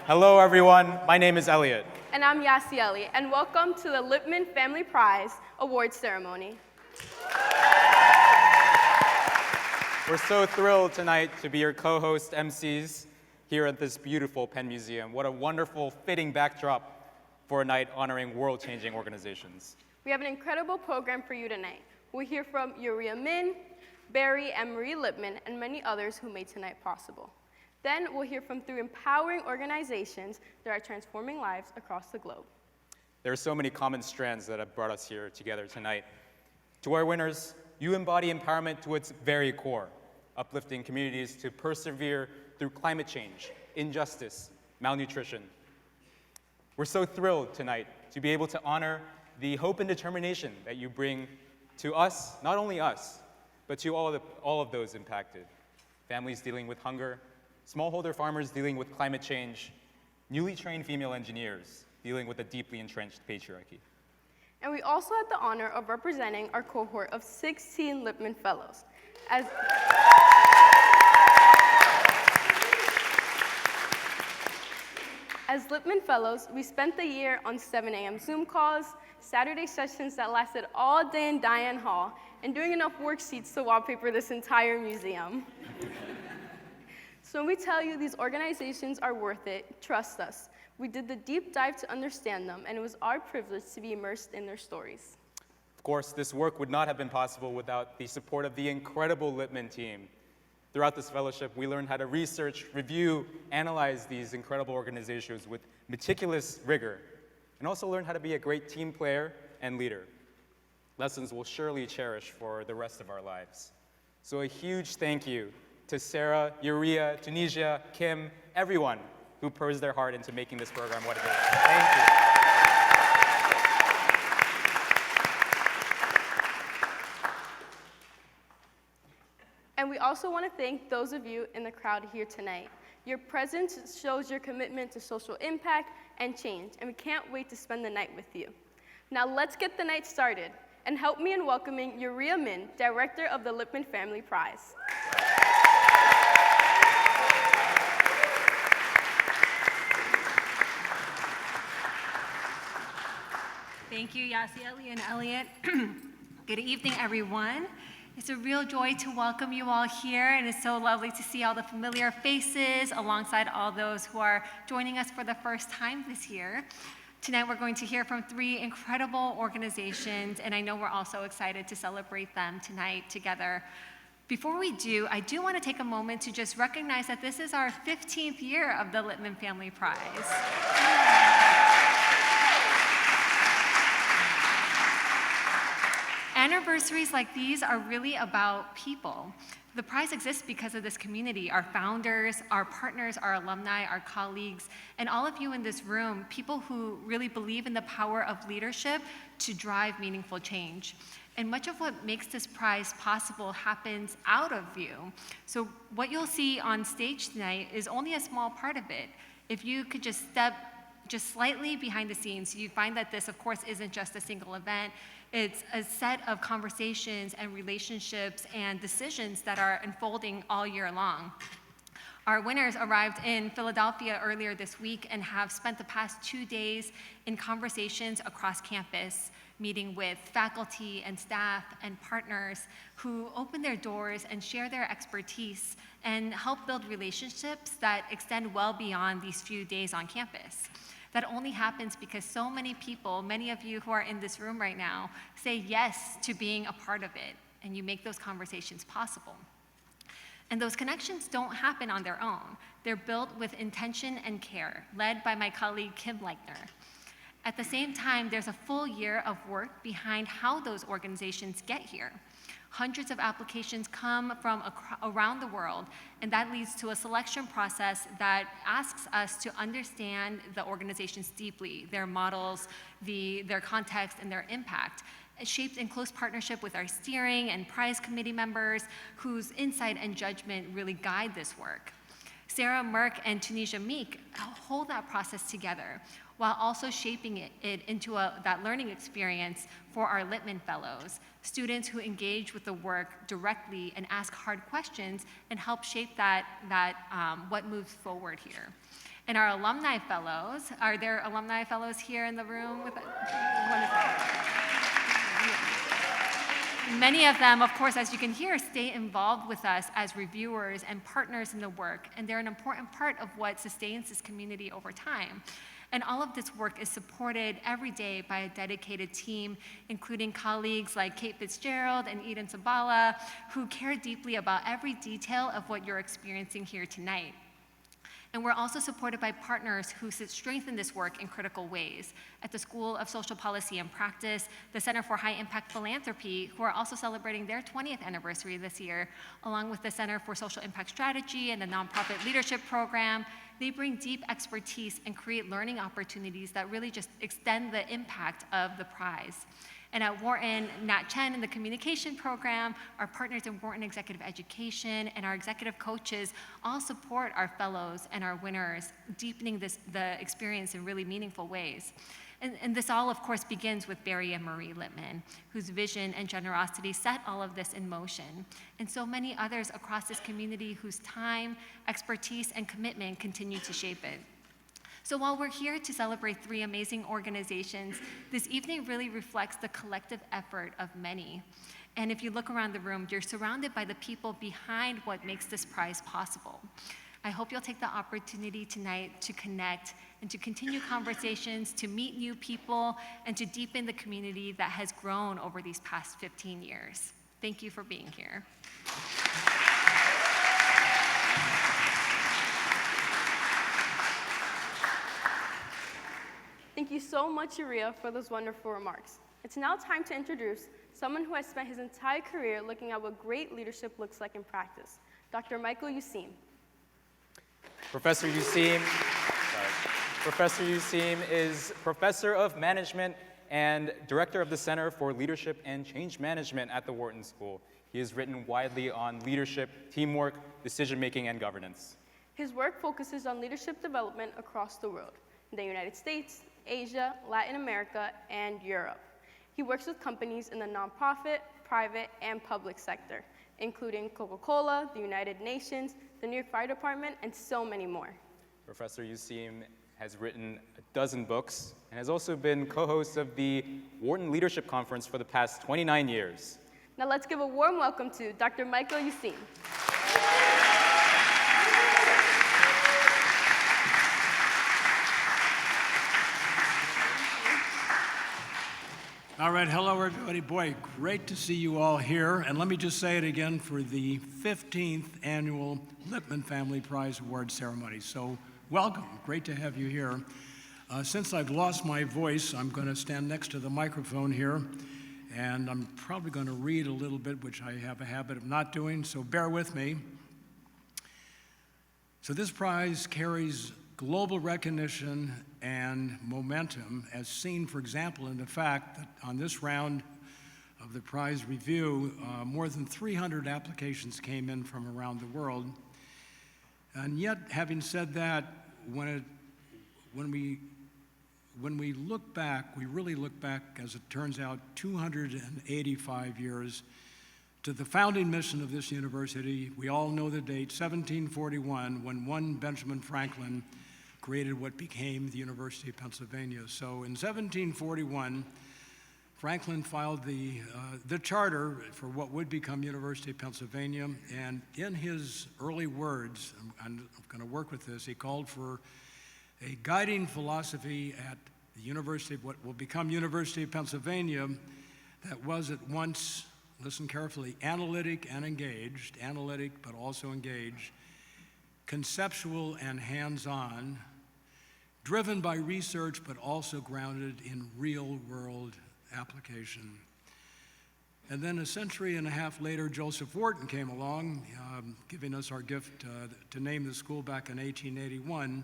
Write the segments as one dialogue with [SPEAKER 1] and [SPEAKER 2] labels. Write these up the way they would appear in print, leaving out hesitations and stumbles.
[SPEAKER 1] Hello, everyone. My name is Elliot.
[SPEAKER 2] And I'm Yasieli, and welcome to the Lipman Family Prize Awards Ceremony.
[SPEAKER 1] We're so thrilled tonight to be your co-host MCs here at this beautiful Penn Museum. What a wonderful, fitting backdrop for a night honoring world-changing organizations.
[SPEAKER 2] We have an incredible program for you tonight. We'll hear from Euria Min, Barry and Marie Lipman, and many others who made tonight possible. Then we'll hear from 3 empowering organizations that are transforming lives across the globe.
[SPEAKER 1] There are so many common strands that have brought us here together tonight. To our winners, you embody empowerment to its very core, uplifting communities to persevere through climate change, injustice, malnutrition. We're so thrilled tonight to be able to honor the hope and determination that you bring to us, not only us, but to all of those impacted. Families dealing with hunger, smallholder farmers dealing with climate change, newly trained female engineers dealing with a deeply entrenched patriarchy.
[SPEAKER 2] And we also had the honor of representing our cohort of 16 Lipman Fellows. As Lipman Fellows, we spent the year on 7 a.m. Zoom calls, Saturday sessions that lasted all day in Diane Hall, and doing enough worksheets to wallpaper this entire museum. So when we tell you these organizations are worth it, trust us. We did the deep dive to understand them, and it was our privilege to be immersed in their stories.
[SPEAKER 1] Of course, this work would not have been possible without the support of the incredible Lipman team. Throughout this fellowship, we learned how to research, review, analyze these incredible organizations with meticulous rigor, and also learn how to be a great team player and leader. Lessons we'll surely cherish for the rest of our lives. So a huge thank you to Sarah, Euria, Tunisia, Kim, everyone who pours their heart into making this program what it is. Thank you.
[SPEAKER 2] And we also want to thank those of you in the crowd here tonight. Your presence shows your commitment to social impact and change, and we can't wait to spend the night with you. Now let's get the night started, and help me in welcoming Euria Min, Director of the Lipman Family Prize.
[SPEAKER 3] Thank you, Yasieli and Elliot. Good evening, everyone. It's a real joy to welcome you all here, and it's so lovely to see all the familiar faces alongside all those who are joining us for the first time this year. Tonight, we're going to hear from 3 incredible organizations, and I know we're also excited to celebrate them tonight together. Before we do, I do want to take a moment to just recognize that this is our 15th year of the Lipman Family Prize. Anniversaries like these are really about people. The prize exists because of this community, our founders, our partners, our alumni, our colleagues, and all of you in this room, people who really believe in the power of leadership to drive meaningful change. And much of what makes this prize possible happens out of you. So what you'll see on stage tonight is only a small part of it. If you could just step just slightly behind the scenes, you find that this, of course, isn't just a single event. It's a set of conversations and relationships and decisions that are unfolding all year long. Our winners arrived in Philadelphia earlier this week and have spent the past 2 days in conversations across campus, meeting with faculty and staff and partners who open their doors and share their expertise and help build relationships that extend well beyond these few days on campus. That only happens because so many people, many of you who are in this room right now, say yes to being a part of it, and you make those conversations possible. And those connections don't happen on their own. They're built with intention and care, led by my colleague Kim Leichner. At the same time, there's a full year of work behind how those organizations get here. Hundreds of applications come from around the world, and that leads to a selection process that asks us to understand the organizations deeply, their models, their context, and their impact, shaped in close partnership with our steering and prize committee members whose insight and judgment really guide this work. Sarah Merck and Tunisia Meek hold that process together while also shaping it into that learning experience for our Lipman Fellows, students who engage with the work directly and ask hard questions and help shape what moves forward here. And our alumni fellows, are there alumni fellows here in the room with us? Wonderful. Many of them, of course, as you can hear, stay involved with us as reviewers and partners in the work, and they're an important part of what sustains this community over time. And all of this work is supported every day by a dedicated team, including colleagues like Kate Fitzgerald and Eden Sabala, who care deeply about every detail of what you're experiencing here tonight. And we're also supported by partners who strengthen this work in critical ways. At the School of Social Policy and Practice, the Center for High Impact Philanthropy, who are also celebrating their 20th anniversary this year, along with the Center for Social Impact Strategy and the Nonprofit Leadership Program. They bring deep expertise and create learning opportunities that really just extend the impact of the prize. And at Wharton, Nat Chen and the communication program, our partners in Wharton Executive Education, and our executive coaches all support our fellows and our winners, deepening the experience in really meaningful ways. And this all, of course, begins with Barry and Marie Lipman, whose vision and generosity set all of this in motion, and so many others across this community whose time, expertise, and commitment continue to shape it. So while we're here to celebrate 3 amazing organizations, this evening really reflects the collective effort of many. And if you look around the room, you're surrounded by the people behind what makes this prize possible. I hope you'll take the opportunity tonight to connect and to continue conversations, to meet new people, and to deepen the community that has grown over these past 15 years. Thank you for being here.
[SPEAKER 2] Thank you so much, Euria, for those wonderful remarks. It's now time to introduce someone who has spent his entire career looking at what great leadership looks like in practice, Dr. Michael Useem.
[SPEAKER 1] Professor Useem is Professor of Management and Director of the Center for Leadership and Change Management at the Wharton School. He has written widely on leadership, teamwork, decision-making, and governance.
[SPEAKER 2] His work focuses on leadership development across the world, in the United States, Asia, Latin America, and Europe. He works with companies in the nonprofit, private, and public sector, including Coca-Cola, the United Nations, the New York Fire Department, and so many more.
[SPEAKER 1] Professor Useem has written a dozen books and has also been co-host of the Wharton Leadership Conference for the past 29 years.
[SPEAKER 2] Now let's give a warm welcome to Dr. Michael Useem.
[SPEAKER 4] All right, hello everybody. Boy, great to see you all here. And let me just say it again for the 15th annual Lipman Family Prize Award ceremony. So welcome, great to have you here. Since I've lost my voice, I'm gonna stand next to the microphone here, and I'm probably gonna read a little bit, which I have a habit of not doing, so bear with me. So this prize carries global recognition and momentum, as seen, for example, in the fact that on this round of the prize review, more than 300 applications came in from around the world. And yet, having said that, when we look back, we really look back, as it turns out, 285 years to the founding mission of this university. We all know the date, 1741, when one Benjamin Franklin created what became the University of Pennsylvania. So in 1741, Franklin filed the charter for what would become University of Pennsylvania, and in his early words, I'm going to work with this, he called for a guiding philosophy at the University of what will become University of Pennsylvania that was at once, listen carefully, analytic and engaged, analytic but also engaged, conceptual and hands-on, driven by research but also grounded in real-world application. And then a century and a half later, Joseph Wharton came along, giving us our gift to name the school back in 1881.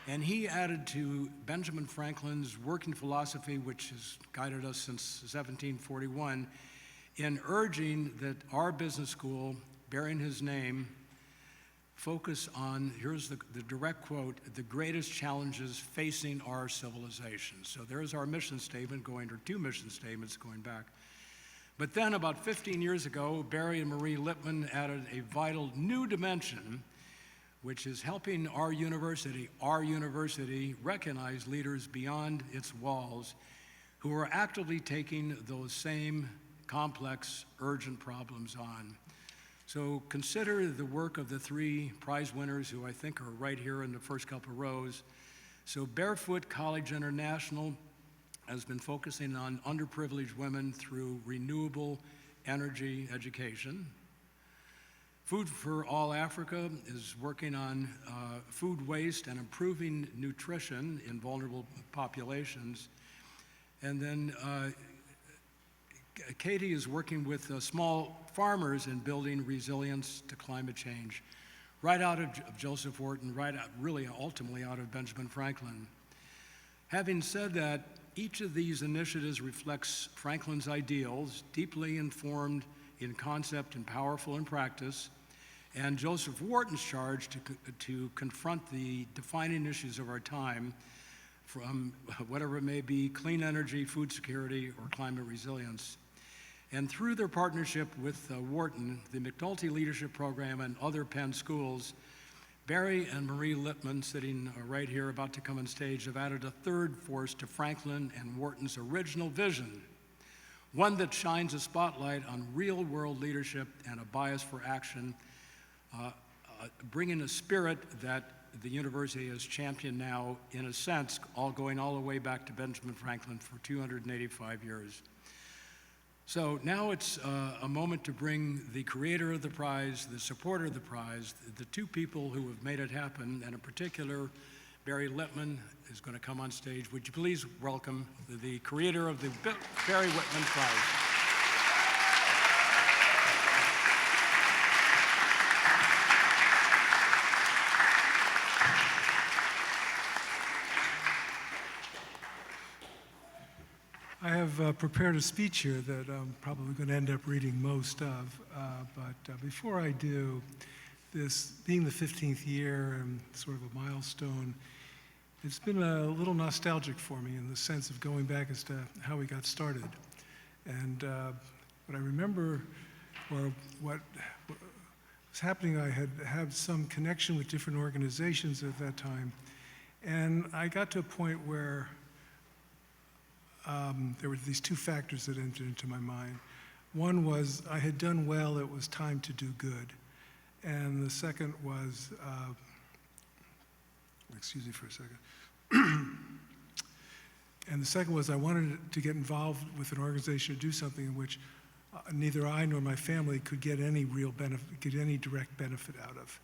[SPEAKER 4] And he added to Benjamin Franklin's working philosophy, which has guided us since 1741, in urging that our business school, bearing his name, focus on, here's the direct quote, the greatest challenges facing our civilization. So there's our mission statement going, or 2 mission statements going back. But then about 15 years ago, Barry and Marie Lipman added a vital new dimension which is helping our university recognize leaders beyond its walls who are actively taking those same complex, urgent problems on. So consider the work of the 3 prize winners who I think are right here in the first couple of rows. So Barefoot College International has been focusing on underprivileged women through renewable energy education. Food for All Africa is working on food waste and improving nutrition in vulnerable populations. And then Kheyti is working with small farmers in building resilience to climate change, right out of Joseph Wharton, right out, really ultimately out of Benjamin Franklin. Having said that, each of these initiatives reflects Franklin's ideals, deeply informed in concept and powerful in practice, and Joseph Wharton's charge to confront the defining issues of our time, from whatever it may be, clean energy, food security, or climate resilience. And through their partnership with Wharton, the McNulty Leadership Program, and other Penn schools, Barry and Marie Lipman, sitting right here about to come on stage, have added a 3rd force to Franklin and Wharton's original vision, one that shines a spotlight on real-world leadership and a bias for action, bringing a spirit that the university has championed now, in a sense, going all the way back to Benjamin Franklin for 285 years. So now it's a moment to bring the creator of the prize, the supporter of the prize, the 2 people who have made it happen, and in particular, Barry Lipman is going to come on stage. Would you please welcome the creator of the Barry Whitman Prize.
[SPEAKER 5] I have prepared a speech here that I'm probably going to end up reading most of, but before I do, this being the 15th year and sort of a milestone, it's been a little nostalgic for me in the sense of going back as to how we got started. And what I remember, or what was happening, I had some connection with different organizations at that time, and I got to a point where there were these 2 factors that entered into my mind. One was I had done well, it was time to do good. And the second was, excuse me for a second. And the second was I wanted to get involved with an organization to do something in which neither I nor my family could get any real benefit, get any direct benefit out of.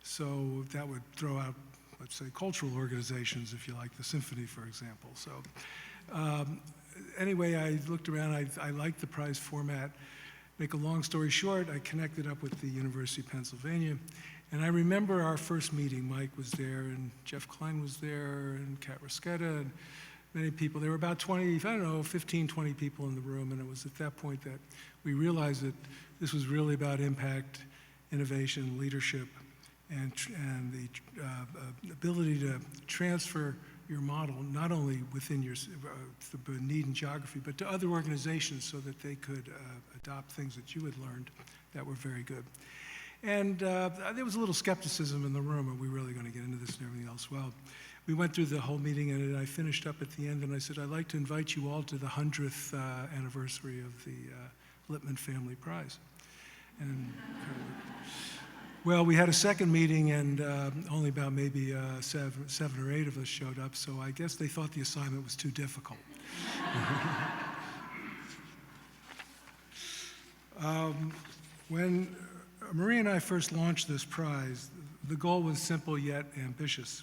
[SPEAKER 5] So that would throw out, let's say, cultural organizations, if you like, the symphony, for example. So. Anyway, I looked around, I liked the prize format. Make a long story short, I connected up with the University of Pennsylvania, and I remember our first meeting. Mike was there, and Jeff Klein was there, and Kat Ruscetta, and many people. There were about 20, I don't know, 15, 20 people in the room, and it was at that point that we realized that this was really about impact, innovation, leadership, and the ability to transfer your model, not only within your the need and geography, but to other organizations so that they could adopt things that you had learned that were very good. And there was a little skepticism in the room, are we really going to get into this and everything else? Well, we went through the whole meeting, and I finished up at the end, and I said, I'd like to invite you all to the 100th anniversary of the Lipman Family Prize. And well, we had a second meeting, and only about maybe 7 or 8 of us showed up, so I guess they thought the assignment was too difficult. When Marie and I first launched this prize, the goal was simple yet ambitious: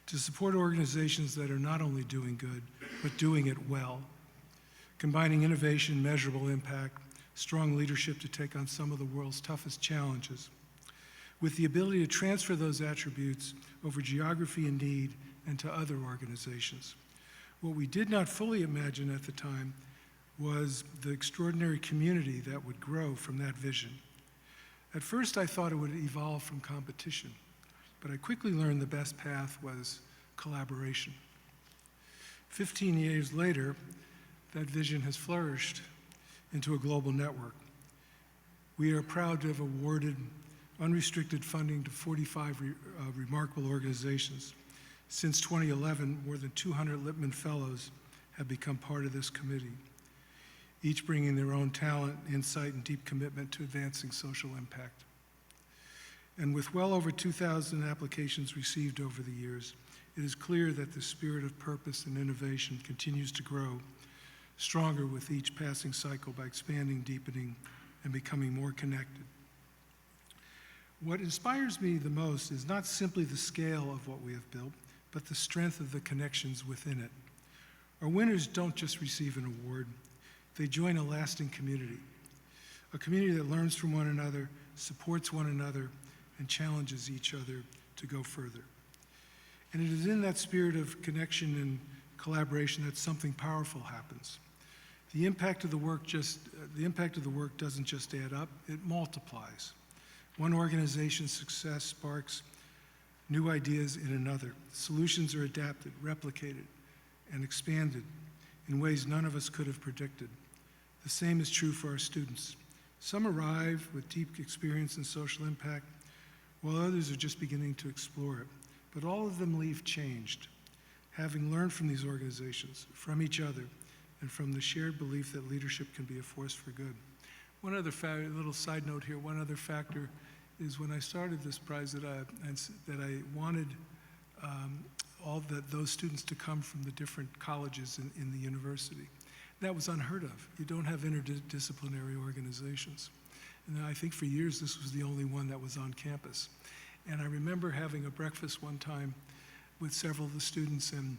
[SPEAKER 5] to support organizations that are not only doing good, but doing it well, combining innovation, measurable impact, strong leadership to take on some of the world's toughest challenges, with the ability to transfer those attributes over geography and need and to other organizations. What we did not fully imagine at the time was the extraordinary community that would grow from that vision. At first, I thought it would evolve from competition, but I quickly learned the best path was collaboration. 15 years later, that vision has flourished into a global network. We are proud to have awarded unrestricted funding to 45 remarkable organizations. Since 2011, more than 200 Lipman Fellows have become part of this committee, each bringing their own talent, insight, and deep commitment to advancing social impact. And with well over 2,000 applications received over the years, it is clear that the spirit of purpose and innovation continues to grow stronger with each passing cycle by expanding, deepening, and becoming more connected. What inspires me the most is not simply the scale of what we have built, but the strength of the connections within it. Our winners don't just receive an award, they join a lasting community, a community that learns from one another, supports one another, and challenges each other to go further. And it is in that spirit of connection and collaboration that something powerful happens. The impact of the work doesn't just add up, it multiplies. One organization's success sparks new ideas in another. Solutions are adapted, replicated, and expanded in ways none of us could have predicted. The same is true for our students. Some arrive with deep experience in social impact, while others are just beginning to explore it. But all of them leave changed, having learned from these organizations, from each other, and from the shared belief that leadership can be a force for good. One other little side note here, one other factor is when I started this prize that I wanted those students to come from the different colleges in the university. That was unheard of. You don't have interdisciplinary organizations. And I think for years this was the only one that was on campus. And I remember having a breakfast one time with several of the students, and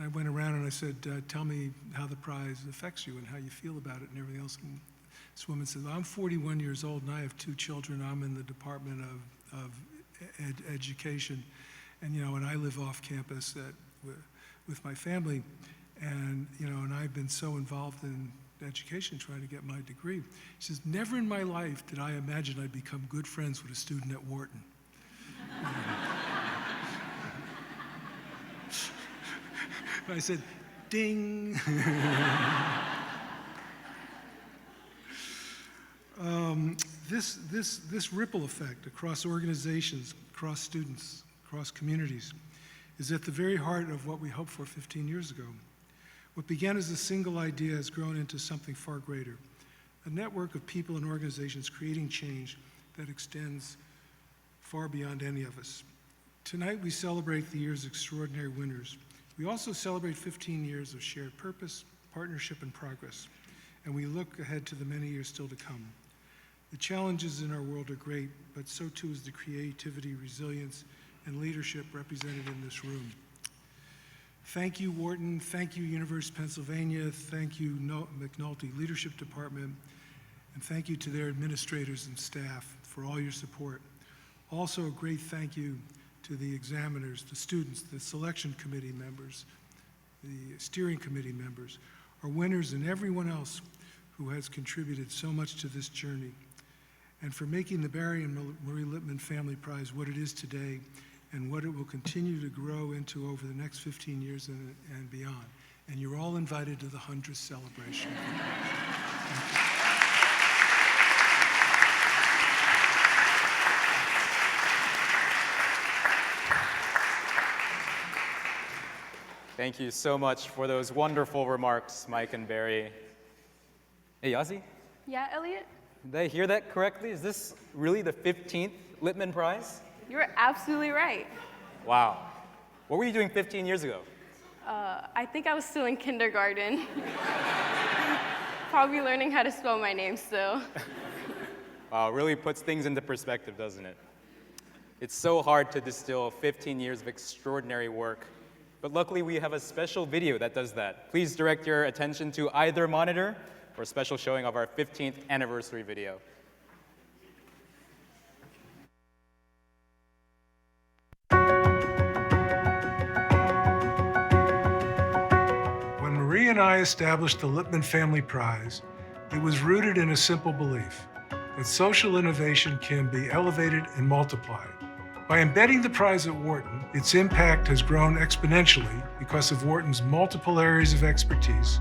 [SPEAKER 5] I went around and I said, tell me how the prize affects you and how you feel about it and everything else. And this woman said, I'm 41 years old and I have 2 children. I'm in the Department of Education, and I live off campus with my family, and and I've been so involved in education trying to get my degree. She says, never in my life did I imagine I'd become good friends with a student at Wharton. I said, ding. This ripple effect across organizations, across students, across communities is at the very heart of what we hoped for 15 years ago. What began as a single idea has grown into something far greater, a network of people and organizations creating change that extends far beyond any of us. Tonight we celebrate the year's extraordinary winners. We also celebrate 15 years of shared purpose, partnership, and progress, and we look ahead to the many years still to come. The challenges in our world are great, but so too is the creativity, resilience, and leadership represented in this room. Thank you, Wharton. Thank you, University of Pennsylvania. Thank you, McNulty Leadership Department. And thank you to their administrators and staff for all your support. Also, a great thank you to the examiners, the students, the selection committee members, the steering committee members, our winners, and everyone else who has contributed so much to this journey, and for making the Barry and Marie Lipman Family Prize what it is today and what it will continue to grow into over the next 15 years and beyond. And you're all invited to the 100th celebration.
[SPEAKER 1] Thank you so much for those wonderful remarks, Mike and Barry. Hey, Ozzy,
[SPEAKER 2] Yeah, Elliot?
[SPEAKER 1] did I hear that correctly? Is this really the 15th Lipman Prize?
[SPEAKER 2] You're absolutely right.
[SPEAKER 1] Wow. What were you doing 15 years ago?
[SPEAKER 2] I think I was still in kindergarten. Probably learning how to spell my name still.
[SPEAKER 1] Wow, it really puts things into perspective, doesn't it? It's so hard to distill 15 years of extraordinary work, but luckily we have a special video that does that. Please direct your attention to either monitor for a special showing of our 15th anniversary video.
[SPEAKER 5] When Marie and I established the Lipman Family Prize, it was rooted in a simple belief that social innovation can be elevated and multiplied. By embedding the prize at Wharton, its impact has grown exponentially because of Wharton's multiple areas of expertise,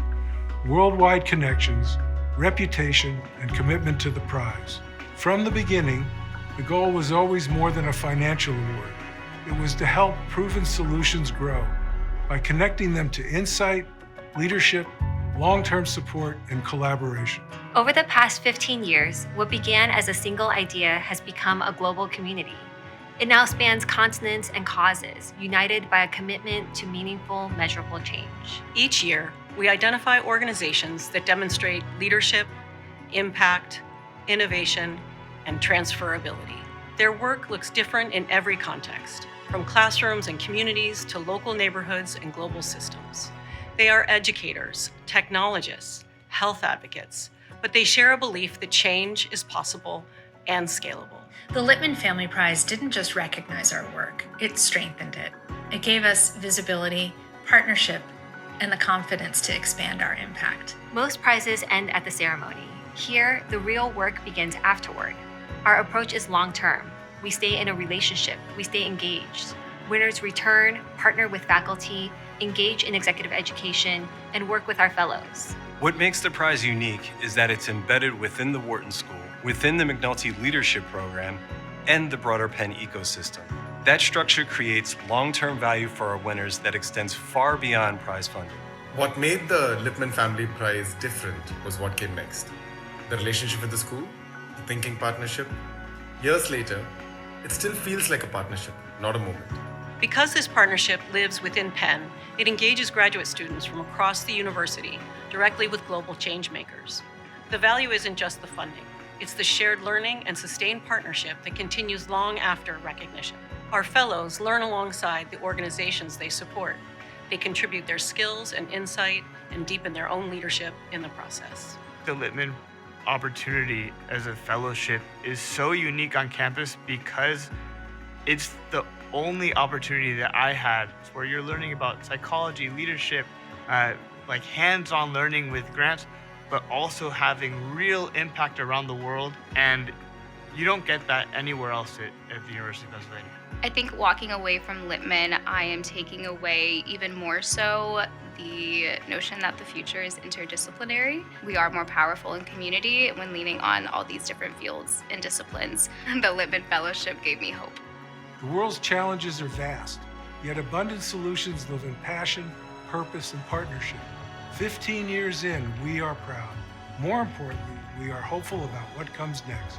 [SPEAKER 5] worldwide connections, reputation, and commitment to the prize. From the beginning, The goal was always more than a financial award. It was to help proven solutions grow by connecting them to insight, leadership, long-term support, and collaboration.
[SPEAKER 6] Over the past 15 years, what began as a single idea has become a global community. It now spans continents and causes, united by a commitment to meaningful, measurable change.
[SPEAKER 7] Each year, we identify organizations that demonstrate leadership, impact, innovation, and transferability. Their work looks different in every context, from classrooms and communities to local neighborhoods and global systems. They are educators, technologists, health advocates, but they share a belief that change is possible and scalable.
[SPEAKER 8] The Lipman Family Prize didn't just recognize our work, it strengthened it. It gave us visibility, partnership, and the confidence to expand our impact.
[SPEAKER 6] Most prizes end at the ceremony. Here, the real work begins afterward. Our approach is long-term. We stay in a relationship, we stay engaged. Winners return, partner with faculty, engage in executive education, and work with our fellows.
[SPEAKER 9] What makes the prize unique is that it's embedded within the Wharton School, within the McNulty Leadership Program, and the broader Penn ecosystem. That structure creates long-term value for our winners that extends far beyond prize funding.
[SPEAKER 10] What made the Lipman Family Prize different was what came next. The relationship with the school, the thinking partnership. Years later, it still feels like a partnership, not a moment.
[SPEAKER 7] Because this partnership lives within Penn, it engages graduate students from across the university directly with global change makers. The value isn't just the funding, it's the shared learning and sustained partnership that continues long after recognition. Our fellows learn alongside the organizations they support. They contribute their skills and insight and deepen their own leadership in the process.
[SPEAKER 11] The Lipman opportunity as a fellowship is so unique on campus because it's the only opportunity that I had where you're learning about psychology, leadership, like hands-on learning with grants, but also having real impact around the world. And you don't get that anywhere else at the University of Pennsylvania.
[SPEAKER 12] I think walking away from Lipman, I am taking away even more so the notion that the future is interdisciplinary. We are more powerful in community when leaning on all these different fields and disciplines. The Lipman Fellowship gave me hope.
[SPEAKER 5] The world's challenges are vast, yet abundant solutions live in passion, purpose, and partnership. 15 years in, we are proud. More importantly, we are hopeful about what comes next.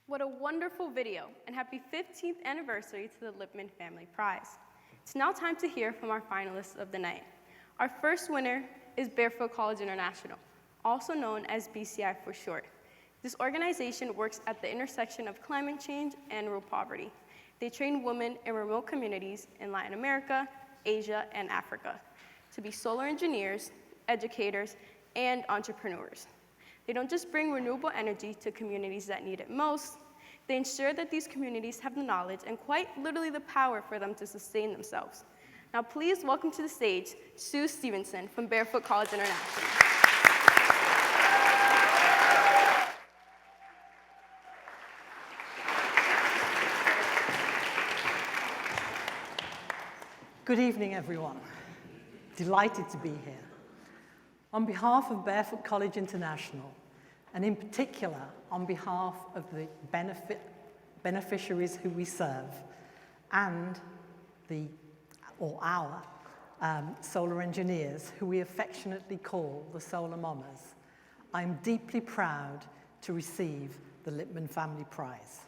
[SPEAKER 2] What a wonderful video, and happy 15th anniversary to the Lipman Family Prize. It's now time to hear from our finalists of the night. Our first winner is Barefoot College International, also known as BCI for short. This organization works at the intersection of climate change and rural poverty. They train women in remote communities in Latin America, Asia, and Africa to be solar engineers, educators, and entrepreneurs. They don't just bring renewable energy to communities that need it most, they ensure that these communities have the knowledge and quite literally the power for them to sustain themselves. Now please welcome to the stage Sue Stevenson from Barefoot College International.
[SPEAKER 13] Good evening, everyone. Delighted to be here. On behalf of Barefoot College International, and in particular on behalf of the beneficiaries who we serve, and our solar engineers, who we affectionately call the Solar Mamas, I'm deeply proud to receive the Lipman Family Prize.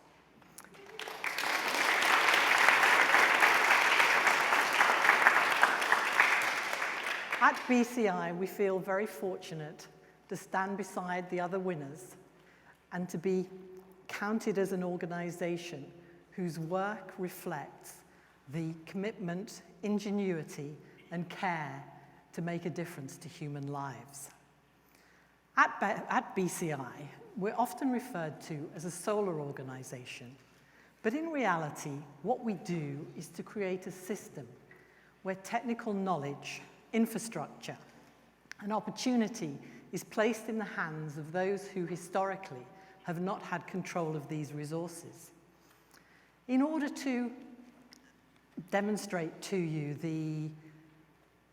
[SPEAKER 13] At BCI, we feel very fortunate to stand beside the other winners and to be counted as an organization whose work reflects the commitment, ingenuity, and care to make a difference to human lives. At BCI, we're often referred to as a solar organization, but in reality, what we do is to create a system where technical knowledge, infrastructure, and opportunity is placed in the hands of those who historically have not had control of these resources. In order to demonstrate to you the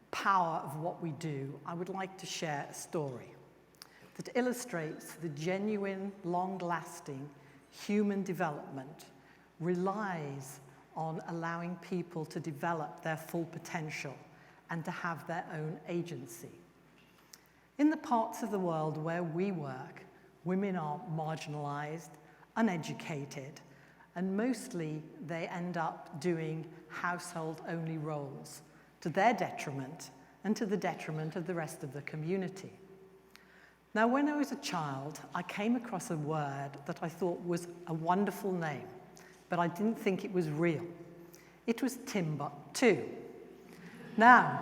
[SPEAKER 13] power of what we do, I would like to share a story that illustrates the genuine, long-lasting human development relies on allowing people to develop their full potential and to have their own agency. In the parts of the world where we work, women are marginalized, uneducated, and mostly they end up doing household-only roles to their detriment and to the detriment of the rest of the community. Now, when I was a child, I came across a word that I thought was a wonderful name, but I didn't think it was real. It was Timbuktu. Now,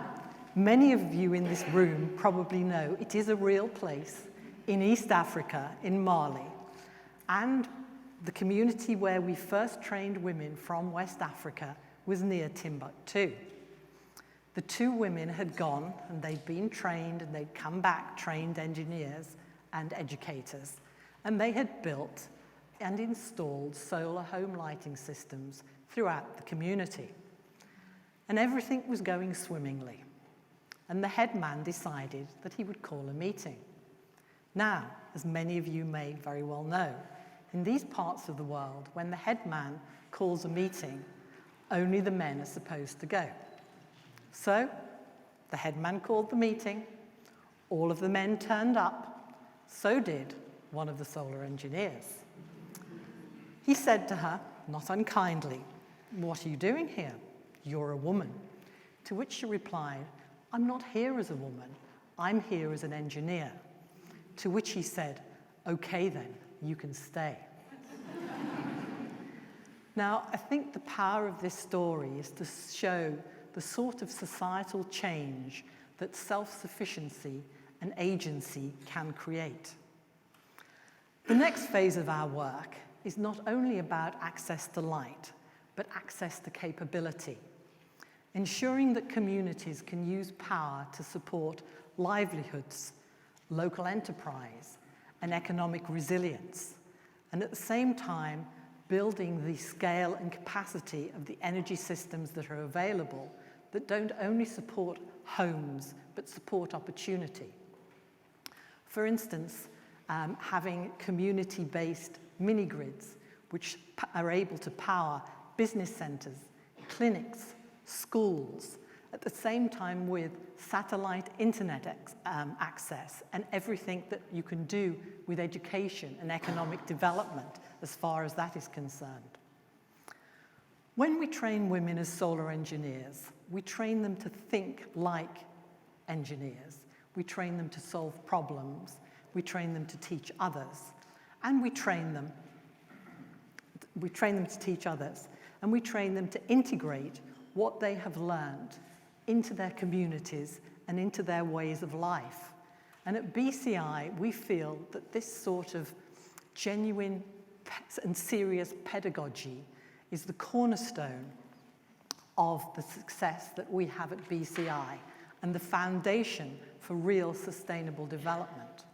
[SPEAKER 13] many of you in this room probably know it is a real place in East Africa, in Mali, and the community where we first trained women from West Africa was near Timbuktu. The two women had gone and they'd been trained and they'd come back trained engineers and educators, and they had built and installed solar home lighting systems throughout the community. And everything was going swimmingly. And the head man decided that he would call a meeting. Now, as many of you may very well know, in these parts of the world, when the head man calls a meeting, only the men are supposed to go. So, the head man called the meeting, all of the men turned up, so did one of the solar engineers. He said to her, not unkindly, "What are you doing here? You're a woman." To which she replied, "I'm not here as a woman, I'm here as an engineer." To which he said, "Okay then, you can stay." Now, I think the power of this story is to show the sort of societal change that self-sufficiency and agency can create. The next phase of our work is not only about access to light, but access to capability, ensuring that communities can use power to support livelihoods, local enterprise, and economic resilience, and at the same time, building the scale and capacity of the energy systems that are available that don't only support homes, but support opportunity. For instance, having community-based mini-grids which are able to power business centers, clinics, schools, at the same time with satellite internet access and everything that you can do with education and economic development as far as that is concerned. When we train women as solar engineers, we train them to think like engineers. We train them to solve problems. We train them to teach others. And we train them to teach others. And we train them to integrate what they have learned into their communities and into their ways of life. And at BCI, we feel that this sort of genuine and serious pedagogy is the cornerstone of the success that we have at BCI and the foundation for real sustainable development.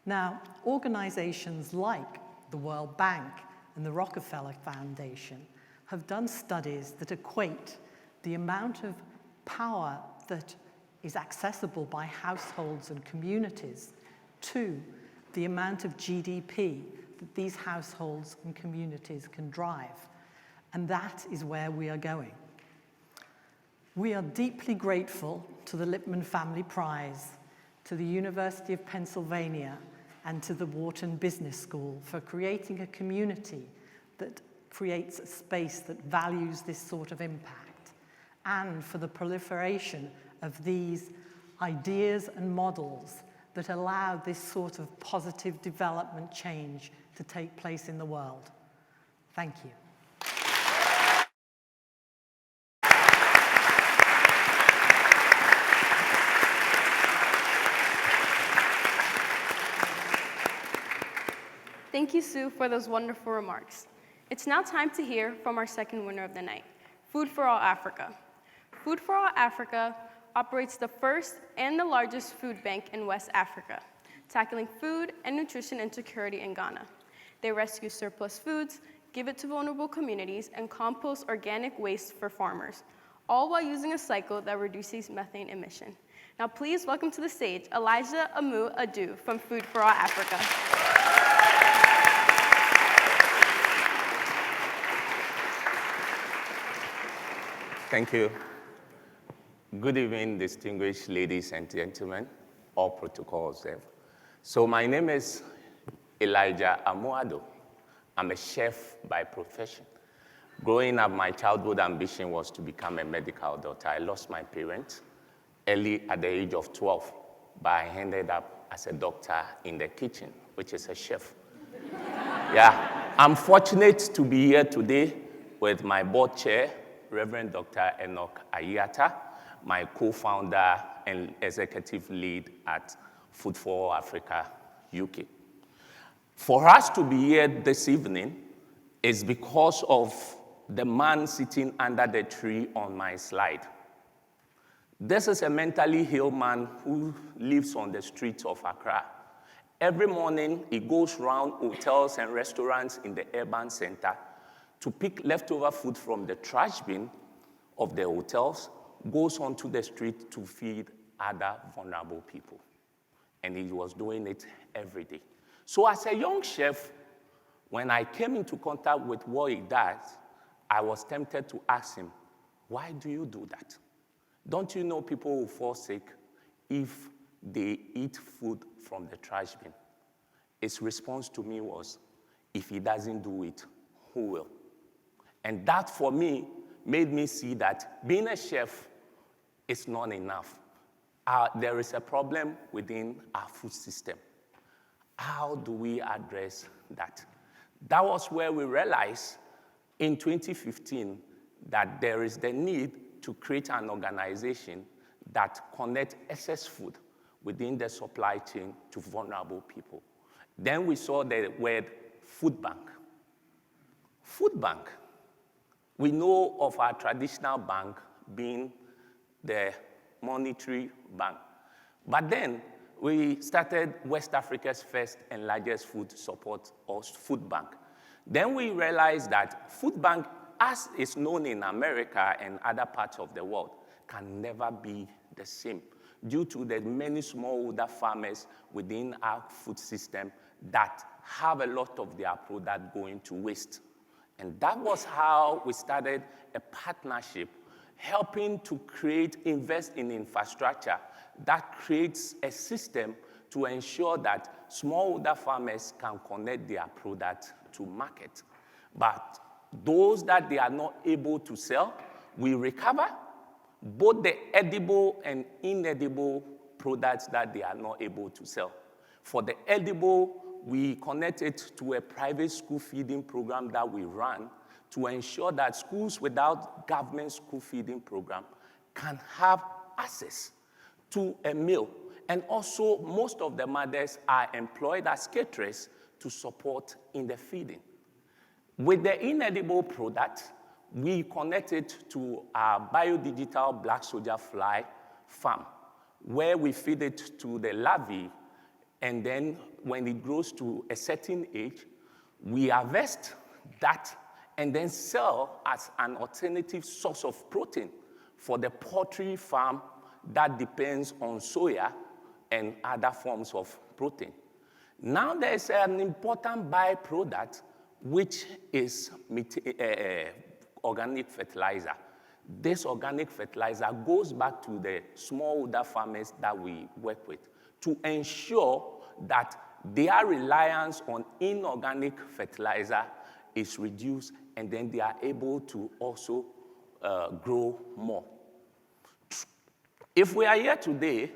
[SPEAKER 13] Now, organizations like the World Bank and the Rockefeller Foundation have done studies that equate the amount of power that is accessible by households and communities to the amount of GDP that these households and communities can drive. And that is where we are going. We are deeply grateful to the Lipman Family Prize, to the University of Pennsylvania, and to the Wharton Business School for creating a community that creates a space that values this sort of impact, and for the proliferation of these ideas and models that allow this sort of positive development change to take place in the world. Thank you.
[SPEAKER 2] Thank you, Sue, for those wonderful remarks. It's now time to hear from our second winner of the night, Food for All Africa. Food for All Africa operates the first and the largest food bank in West Africa, tackling food and nutrition insecurity in Ghana. They rescue surplus foods, give it to vulnerable communities, and compost organic waste for farmers, all while using a cycle that reduces methane emission. Now please welcome to the stage Elijah Amu Adu from Food for All Africa.
[SPEAKER 14] Thank you. Good evening, distinguished ladies and gentlemen, all protocols there. So my name is Elijah Amuado. I'm a chef by profession. Growing up, my childhood ambition was to become a medical doctor. I lost my parents early at the age of 12, but I ended up as a doctor in the kitchen, which is a chef. Yeah, I'm fortunate to be here today with my board chair, Reverend Dr. Enoch Ayata, my co-founder and executive lead at Food for All Africa, UK. For us to be here this evening is because of the man sitting under the tree on my slide. This is a mentally ill man who lives on the streets of Accra. Every morning, he goes around hotels and restaurants in the urban center to pick leftover food from the trash bin of the hotels, goes onto the street to feed other vulnerable people. And he was doing it every day. So as a young chef, when I came into contact with what he does, I was tempted to ask him, why do you do that? Don't you know people will fall sick if they eat food from the trash bin? His response to me was, if he doesn't do it, who will? And that, for me, made me see that being a chef is not enough. There is a problem within our food system. How do we address that? That was where we realized in 2015 that there is the need to create an organization that connects excess food within the supply chain to vulnerable people. Then we saw the word food bank. Food bank. We know of our traditional bank being the monetary bank. But then we started West Africa's first and largest food support, or food bank. Then we realized that food bank, as is known in America and other parts of the world, can never be the same due to the many smallholder farmers within our food system that have a lot of their product going to waste. And that was how we started a partnership helping to invest in infrastructure that creates a system to ensure that smallholder farmers can connect their product to market. But those that they are not able to sell, we recover both the edible and inedible products that they are not able to sell. For the edible, we connect it to a private school feeding program that we run to ensure that schools without government school feeding program can have access to a meal. And also, most of the mothers are employed as caterers to support in the feeding. With the inedible product, we connect it to our biodigital black soldier fly farm, where we feed it to the larvae, and then when it grows to a certain age, we harvest that and then sell as an alternative source of protein for the poultry farm that depends on soya and other forms of protein. Now there's an important byproduct, which is organic fertilizer. This organic fertilizer goes back to the smallholder farmers that we work with to ensure that their reliance on inorganic fertilizer is reduced, and then they are able to also grow more. If we are here today,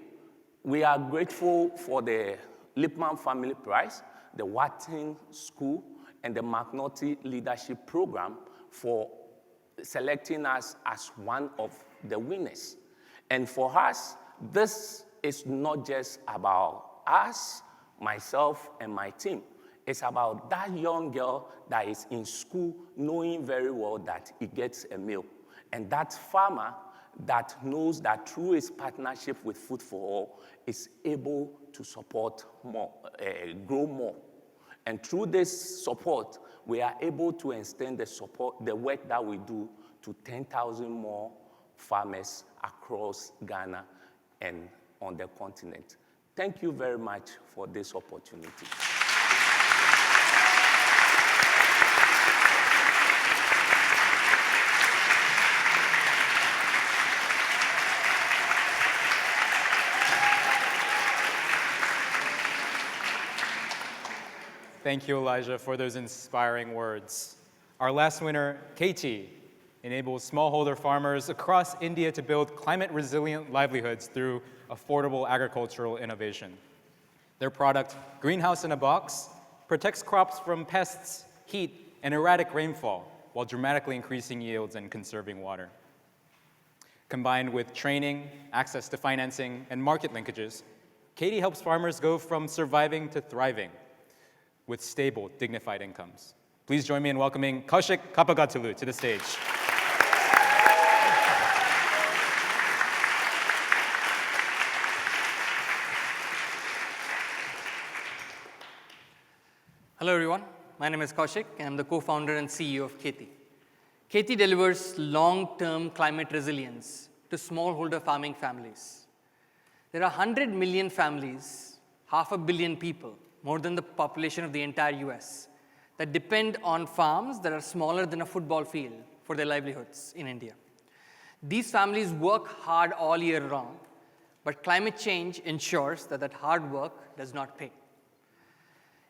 [SPEAKER 14] we are grateful for the Lipman Family Prize, the Wharton School, and the McNulty Leadership Program for selecting us as one of the winners. And for us, this is not just about us, myself, and my team. It's about that young girl that is in school knowing very well that he gets a meal. And that farmer that knows that through his partnership with Food for All is able to support more, grow more. And through this support, we are able to extend the work that we do to 10,000 more farmers across Ghana and on the continent. Thank you very much for this opportunity.
[SPEAKER 1] Thank you, Elijah, for those inspiring words. Our last winner, Kheyti, enables smallholder farmers across India to build climate-resilient livelihoods through affordable agricultural innovation. Their product, Greenhouse in a Box, protects crops from pests, heat, and erratic rainfall while dramatically increasing yields and conserving water. Combined with training, access to financing, and market linkages, Kheyti helps farmers go from surviving to thriving with stable, dignified incomes. Please join me in welcoming Kaushik Kapagatulu to the stage.
[SPEAKER 15] Hello everyone, my name is Kaushik and I'm the co-founder and CEO of Kheyti. Kheyti delivers long-term climate resilience to smallholder farming families. There are 100 million families, 500 million people, more than the population of the entire US, that depend on farms that are smaller than a football field for their livelihoods in India. These families work hard all year round, but climate change ensures that that hard work does not pay.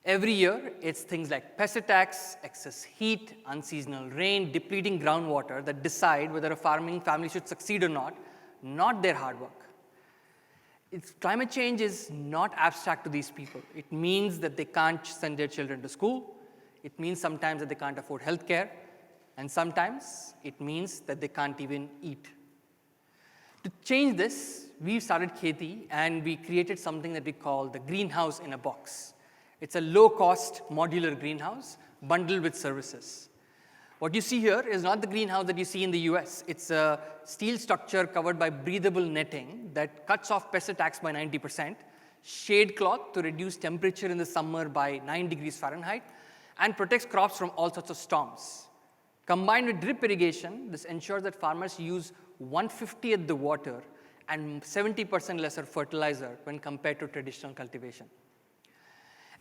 [SPEAKER 15] Every year, it's things like pest attacks, excess heat, unseasonal rain, depleting groundwater that decide whether a farming family should succeed or not their hard work. Climate change is not abstract to these people. It means that they can't send their children to school. It means sometimes that they can't afford health care. And sometimes it means that they can't even eat. To change this, we started Kheyti and we created something that we call the Greenhouse in a Box. It's a low-cost modular greenhouse bundled with services. What you see here is not the greenhouse that you see in the US. It's a steel structure covered by breathable netting that cuts off pest attacks by 90%, shade cloth to reduce temperature in the summer by 9 degrees Fahrenheit, and protects crops from all sorts of storms. Combined with drip irrigation, this ensures that farmers use 1/50th the water and 70% lesser fertilizer when compared to traditional cultivation.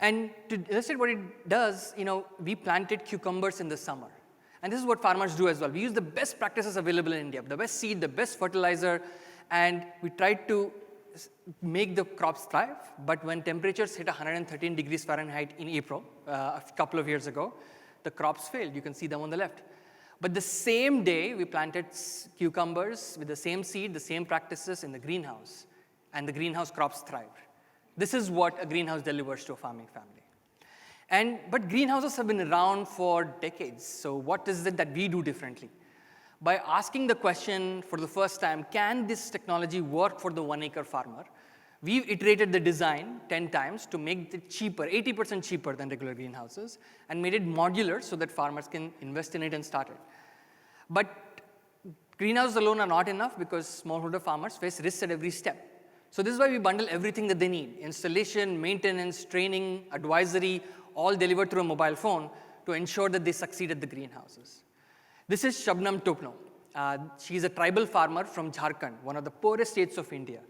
[SPEAKER 15] And to illustrate what it does, we planted cucumbers in the summer. And this is what farmers do as well. We use the best practices available in India, the best seed, the best fertilizer, and we tried to make the crops thrive. But when temperatures hit 113 degrees Fahrenheit in April, a couple of years ago, the crops failed. You can see them on the left. But the same day, we planted cucumbers with the same seed, the same practices in the greenhouse, and the greenhouse crops thrived. This is what a greenhouse delivers to a farming family. But greenhouses have been around for decades, so what is it that we do differently? By asking the question for the first time, can this technology work for the 1-acre farmer? We've iterated the design 10 times to make it cheaper, 80% cheaper than regular greenhouses, and made it modular so that farmers can invest in it and start it. But greenhouses alone are not enough because smallholder farmers face risks at every step. So this is why we bundle everything that they need: installation, maintenance, training, advisory, all delivered through a mobile phone to ensure that they succeed at the greenhouses. This is Shabnam Topno. She's a tribal farmer from Jharkhand, one of the poorest states of India.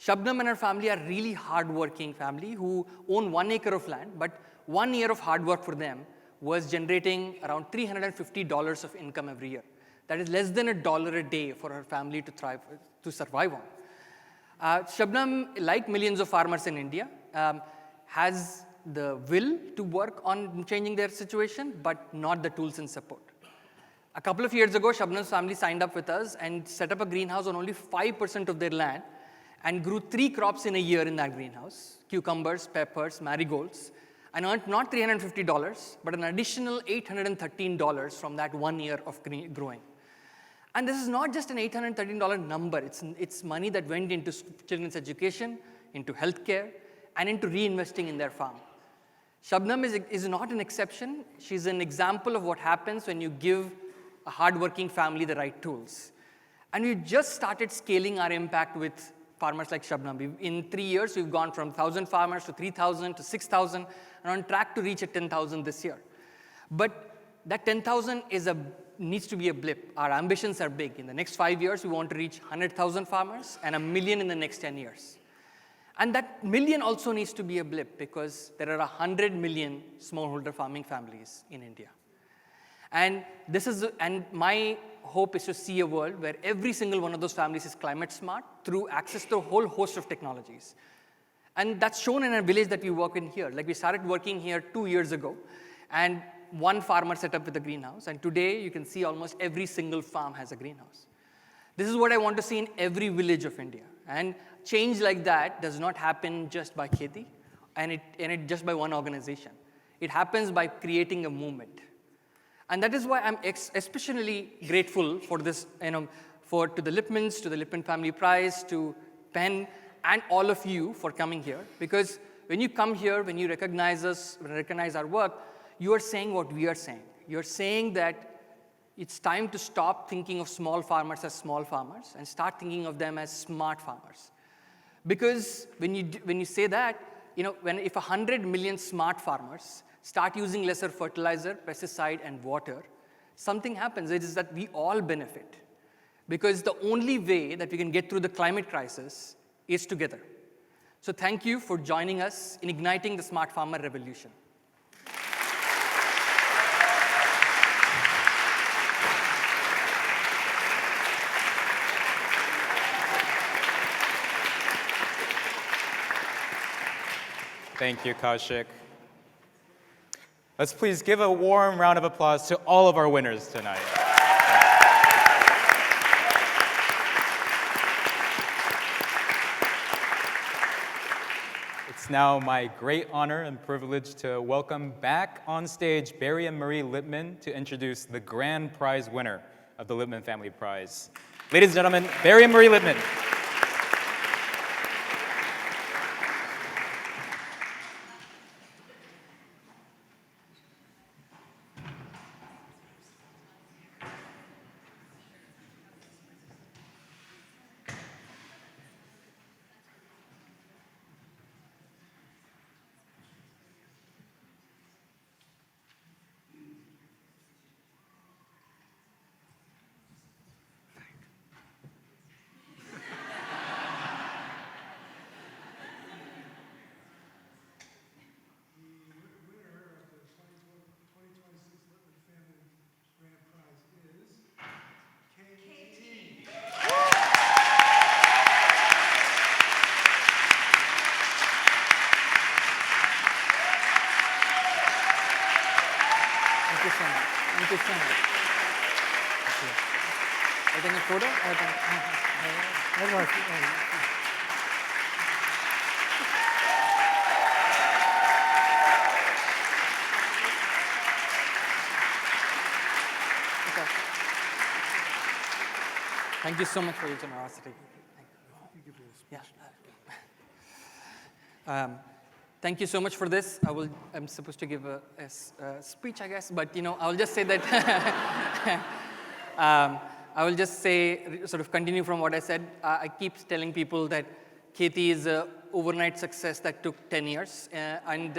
[SPEAKER 15] Shabnam and her family are really hardworking family who own 1 acre of land, but 1 year of hard work for them was generating around $350 of income every year. That is less than $1 a day for her family to thrive, to survive on. Shabnam, like millions of farmers in India, has the will to work on changing their situation, but not the tools and support. A couple of years ago, Shabnam's family signed up with us and set up a greenhouse on only 5% of their land and grew 3 crops in a year in that greenhouse: cucumbers, peppers, marigolds, and earned not $350, but an additional $813 from that 1 year of growing. And this is not just an $813 number. It's money that went into children's education, into healthcare, and into reinvesting in their farm. Shabnam is not an exception. She's an example of what happens when you give a hardworking family the right tools. And we just started scaling our impact with farmers like Shabnam. In 3 years, we've gone from 1,000 farmers to 3,000 to 6,000, and on track to reach 10,000 this year. But that 10,000 needs to be a blip. Our ambitions are big. In the next 5 years, we want to reach 100,000 farmers and 1 million in the next 10 years. And that million also needs to be a blip because there are 100 million smallholder farming families in India. And my hope is to see a world where every single one of those families is climate smart through access to a whole host of technologies. And that's shown in a village that we work in here. Like we started working here 2 years ago, and one farmer set up with a greenhouse. And today you can see almost every single farm has a greenhouse. This is what I want to see in every village of India. And change like that does not happen just by Kheyti and just by one organization. It happens by creating a movement. And that is why I'm especially grateful for this, to the Lipmans, to the Lipman Family Prize, to Penn, and all of you for coming here. Because when you come here, when you recognize us, recognize our work, you are saying what we are saying. You're saying that it's time to stop thinking of small farmers as small farmers and start thinking of them as smart farmers. Because when you say that, if 100 million smart farmers start using lesser fertilizer, pesticide, and water, something happens. It is that we all benefit. Because the only way that we can get through the climate crisis is together. So thank you for joining us in igniting the smart farmer revolution.
[SPEAKER 1] Thank you, Kaushik. Let's please give a warm round of applause to all of our winners tonight. It's now my great honor and privilege to welcome back on stage Barry and Marie Lipman to introduce the grand prize winner of the Lipman Family Prize. Ladies and gentlemen, Barry and Marie Lipman. Thank you so much. I think a photo? Thank you so much for your generosity. Yeah. Thank you so much for this. I'm supposed to give a speech, I guess, but I will just say that I will just say, sort of continue from what I said. I keep telling people that Kheyti is an overnight success that took 10 years. And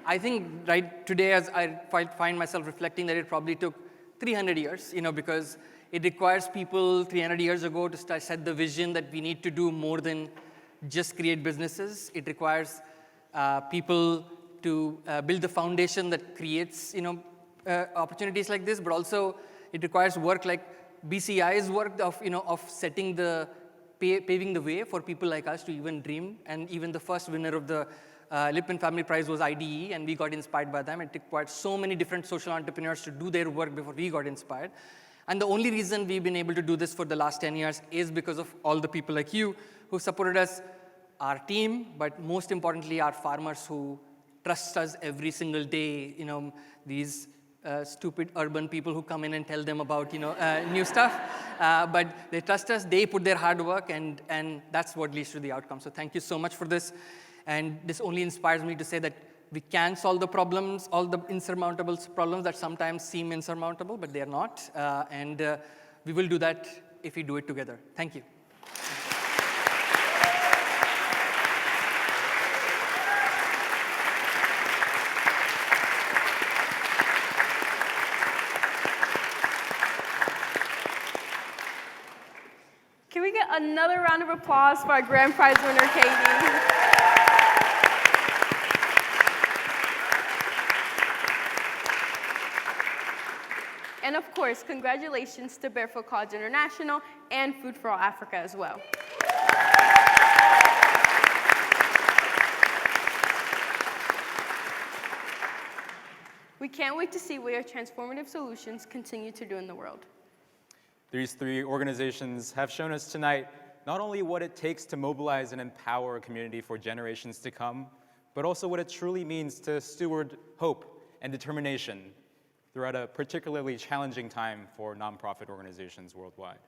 [SPEAKER 1] I think right today, as I find myself reflecting, that it probably took 300 years, because it requires people 300 years ago to set the vision that we need to do more than just create businesses. It requires people to build the foundation that creates, opportunities like this, but also it requires work like BCI's work of setting paving the way for people like us to even dream. And even the first winner of the Lipman Family Prize was IDE, and we got inspired by them. It required so many different social entrepreneurs to do their work before we got inspired. And the only reason we've been able to do this for the last 10 years is because of all the people like you who supported us, our team, but most importantly, our farmers who trust us every single day, these stupid urban people who come in and tell them about, new stuff. But they trust us, they put their hard work, and that's what leads to the outcome. So thank you so much for this. And this only inspires me to say that we can solve the problems, all the insurmountable problems that sometimes seem insurmountable, but they are not. And we will do that if we do it together. Thank you.
[SPEAKER 2] another round of applause for our grand prize winner, Kheyti. And of course, congratulations to Barefoot College International and Food for All Africa as well. We can't wait to see what your transformative solutions continue to do in the world.
[SPEAKER 1] These three organizations have shown us tonight not only what it takes to mobilize and empower a community for generations to come, but also what it truly means to steward hope and determination throughout a particularly challenging time for nonprofit organizations worldwide.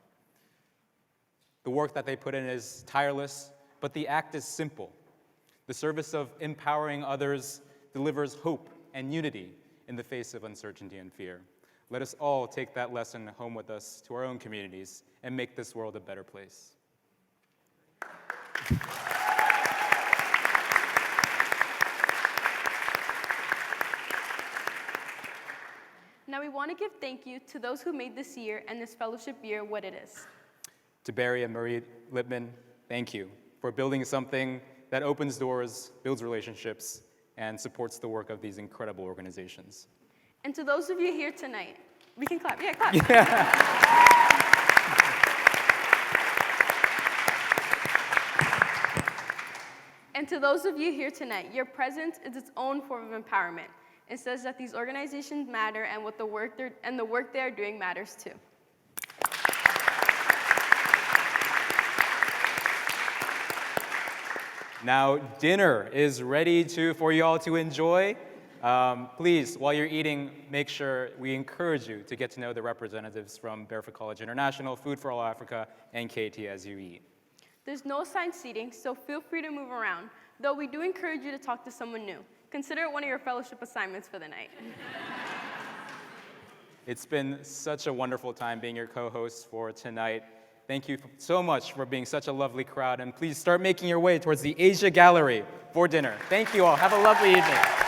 [SPEAKER 1] The work that they put in is tireless, but the act is simple. The service of empowering others delivers hope and unity in the face of uncertainty and fear. Let us all take that lesson home with us to our own communities and make this world a better place.
[SPEAKER 2] Now we want to give thank you to those who made this year and this fellowship year what it is.
[SPEAKER 1] To Barry and Marie Lipman, thank you for building something that opens doors, builds relationships, and supports the work of these incredible organizations.
[SPEAKER 2] And to those of you here tonight, we can clap, yeah, clap. And to those of you here tonight, your presence is its own form of empowerment. It says that these organizations matter and the work they are doing matters too.
[SPEAKER 1] Now, dinner is ready for you all to enjoy. Please, while you're eating, make sure we encourage you to get to know the representatives from Barefoot College International, Food for All Africa, and Kheyti as you eat.
[SPEAKER 2] There's no assigned seating, so feel free to move around, though we do encourage you to talk to someone new. Consider it one of your fellowship assignments for the night.
[SPEAKER 1] It's been such a wonderful time being your co-host for tonight. Thank you so much for being such a lovely crowd, and please start making your way towards the Asia Gallery for dinner. Thank you all. Have a lovely evening.